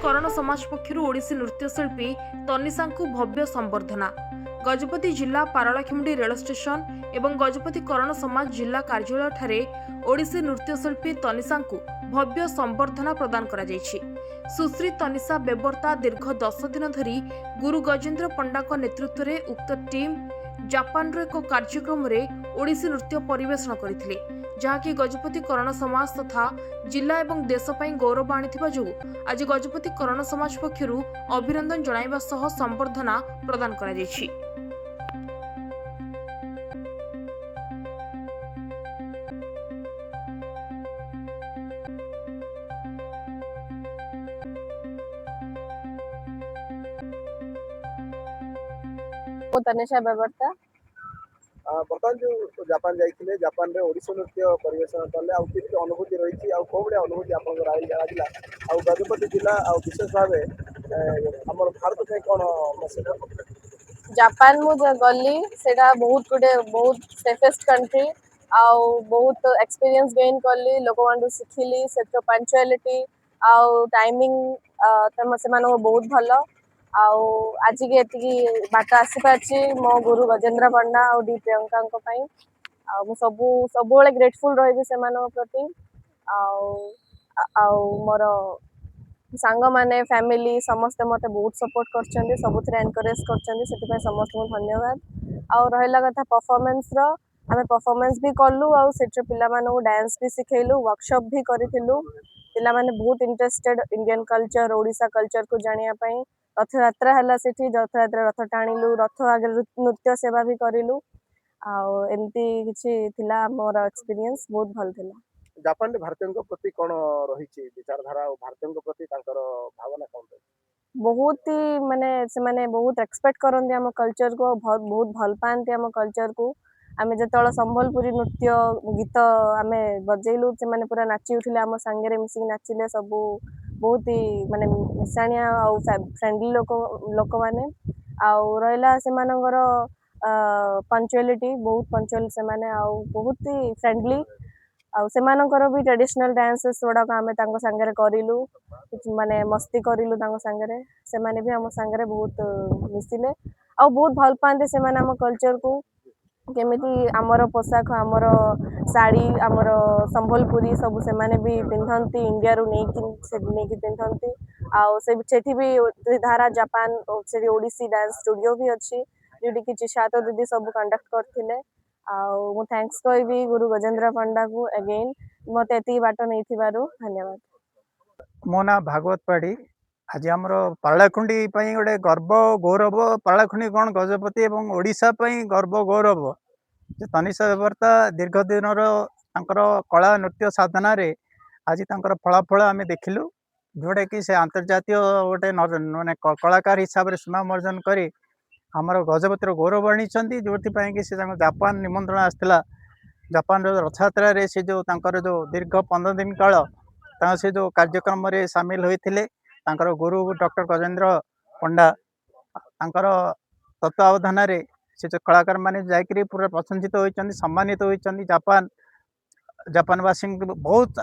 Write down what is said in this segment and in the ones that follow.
करण समाज पक्षर ओडिसी नृत्यशिल्पी तनिषा को भव्य संबर्धना। गजपति जिला पारलाखेमुंडी रेल स्टेशन एवं गजपति करण समाज जिला कार्यालय ठारे ओडिसी नृत्यशिल्पी तनिषा को भव्य संबर्धना प्रदान करा जायछि। सुश्री तनिषा बेबर्ता दीर्घ 10 दिन धरी गुरु गजेन्द्र पंडा नेतृत्व में उक्त टीम जापान एक कार्यक्रम में ओडिसी नृत्य परिवेषण करथिले, जहाँकि गजपति करण समाज तथा जिला एवं देश पर गौरव आनिथिबा जो आज गजपति करण समाज पक्षरु अभिनंदन जणाइबा सह संबर्धना प्रदान करा जायछि। तनिषा बेबर्ता बर्तमान जो जापान जाइए जापान रे ओडिसी नृत्य परिवेषण कले अनुभूति रही अनुभूति आप गजपति जिला विशेष भाव आम भारत में कौन जापान मु गली से बहुत गुटे बहुत सेफेस्ट कंट्री आउ बहुत एक्सपीरियंस गेन कली लोक मान शिखिली से पंक्चुअलिटी आउ टाइमिंग से बहुत भल आज के एति बाट आसी पार्ची मो गुरु गजेन्द्र पंडा और डी प्रियंका सब ग्रेटफुल रही से प्रति मोर सांग माने फैमिली समस्ते मते बहुत सपोर्ट करछन्ती सबुथरे एनकरेज करछन्ती सेति समस्त को धन्यवाद। आ रहला कथा परफॉर्मेंस रो आमे परफॉर्मेंस भी कलु आ सेठ पिला मानो डांस भी सिखेलु वर्कशॉप भी करिथिलु। पिला माने बहुत interested Indian culture Odisha culture को जानिया पई रथ यात्रा हला सेठी रथ यात्रा रथ टाणिलु रथ आगे नृत्य सेवा भी करिलु आ एमती किछि थिला मोर एक्सपीरियंस बहुत भल थिला। जापान भारतीयों प्रति कौन रही विचारधारा और भारतीयों प्रति भावना कौन बहुत ही माने से माने बहुत एक्सपेक्ट करते आम कल्चर को बहुत भल पाती आम कल्चर को आम जो संबलपुरी नृत्य गीत आम बजेलु से माने पूरा नाची उठिले आम सांगे मिसिक नाचिले सब बहुत ही माने मिसाणिया और फ्रेंडली लोक माने आउ रहा से पंक्चुअलिटी बहुत पंक्चुअल से माने आउ बहुत ही फ्रेंडली आउ सेमानकर भी ट्रेडिशनल डांसेस गुड़ाक आम सांगे करूँ माने मस्ती करूँ सांगे से माने भी आम सांगे बहुत मिसिले आ बहुत भल पाते से आम कल्चर को केमिति आमर पोशाक आमर शाढ़ी आमर संबलपुरी सब से माने भी पिंधती इंडिया रू नहीं पिंधती आउ से भी धारा जापान से ओडिसी डांस स्टूडियो भी अच्छी जोटी कि छात्र दीदी सब कंडक्ट करथिले मु थैंक्स कहबी गुरु गजेन्द्र पंडा को अगेन मत एति बाट नहीं धन्यवाद। मो ना भागवत पाड़ी आज आम पारलाखुंडी गोटे गर्व गौरव पारलाखुंडी कौन गजपति और ओडिशा गर्व गौरव तनिषा बेबर्ता दीर्घ दिन कला नृत्य साधना रे आज फलाफल आम देखिलु जोटा कि से अंतर्जातीय गोटे माने कलाकार हिसाब से सुनाम अर्जन करी आमर गजपतिर गौरव आनी जो कि से जापान निमंत्रण आसला जापान रथ यात्रा से जो जो दीर्घ 15 दिन काल से जो कार्यक्रम रे सामिल होते गुरु डॉक्टर गजेन्द्र पंडा तत्वावधान से जो कलाकार माने जाकरी पूरा प्रशंसित होती सम्मानित होती जापानवासी बहुत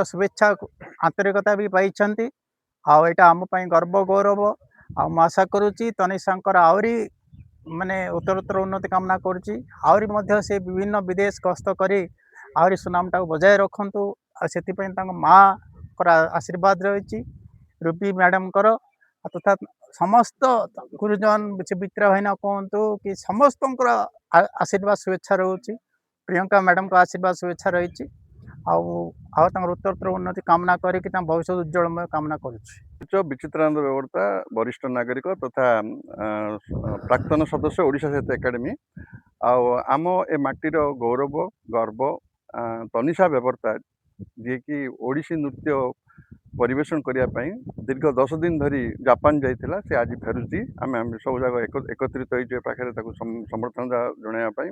शुभेच्छा आंतरिकता भी पाई आईटा आम गर्व गौरव आशा करुच्ची तनिषा आहरी माने उत्तरोत्तर उन्नति कामना करुच्ची से विभिन्न विदेश गस्त करी आहरी सुनामटा बजाय रखु से माँ आशीर्वाद रही रूपी मैडम तथा समस्त गुरुजन विचित्र भाईना कहतु कि समस्त आशीर्वाद शुभेच्छा रोचे प्रियंका मैडम का आशीर्वाद शुभेच्छा रही उत्तरोत्तर उन्नति कामना करके भविष्य उज्जवलमय कामना करुच्ची। विचित्रानंद बेबर्ता वरिष्ठ नागरिक तथा प्राक्तन सदस्य ओडिशा साहित्य एकाडेमी आम ए माटीर गौरव गर्व तनिषा बेबर्ता जी कि ओडिसी नृत्य परिवेषण करने दीर्घ 10 दिन धरी जापान जाइथिला से आज फेरुची आम सब जगह एकत्रित होइछे पाखरे ताकू समर्थन जणाइबा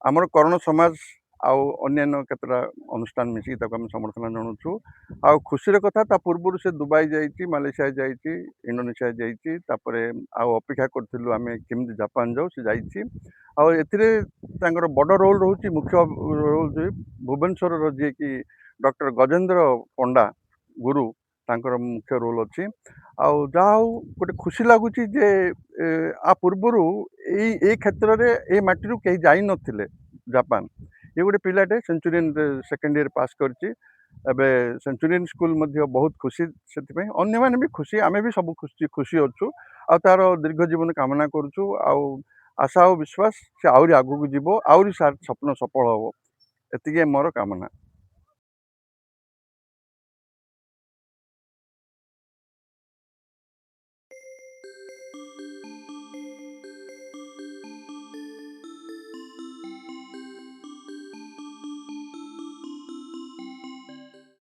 आमर कर्ण समाज आउ अन्य केतरा अनुष्ठान मिसिक आम समर्थन जनाऊँ आउ खुशी कथा ता पूर्व से दुबई जाइए मालेशिया जाइए इंडोनेशिया जाइए आउ अपेक्षा करूँ आम केमी जापान जाऊ से जाइए बड़ रोल रोचे मुख्य रोल भुवनेश्वर जी कि डॉक्टर गजेन्द्र पंडा गुरु ତାଙ୍କର ମୁଖ୍ୟ ରୋଲ୍ ଅଛି। ଆଉ ଯାହା ହଉ ଗୋଟେ ଖୁସି ଲାଗୁଛି ଯେ ଆ ପୂର୍ବରୁ ଏଇ କ୍ଷେତ୍ରରେ ଏଇ ମାଟିରୁ କେହି ଯାଇନଥିଲେ ଜାପାନ। ଏ ଗୋଟେ ପିଲାଟେ ସେଞ୍ଚୁରିଆନ୍ ସେକେଣ୍ଡ ଇୟର ପାସ୍ କରିଛି। ଏବେ ସେଞ୍ଚୁରିଆନ୍ ସ୍କୁଲ ମଧ୍ୟ ବହୁତ ଖୁସି, ସେଥିପାଇଁ ଅନ୍ୟମାନେ ବି ଖୁସି, ଆମେ ବି ସବୁ ଖୁସି ଅଛୁ। ଆଉ ତାର ଦୀର୍ଘ ଜୀବନ କାମନା କରୁଛୁ। ଆଉ ଆଶା ଆଉ ବିଶ୍ୱାସ ସେ ଆହୁରି ଆଗକୁ ଯିବ, ଆହୁରି ସ୍ୱପ୍ନ ସଫଳ ହବ, ଏତିକି ମୋର କାମନା।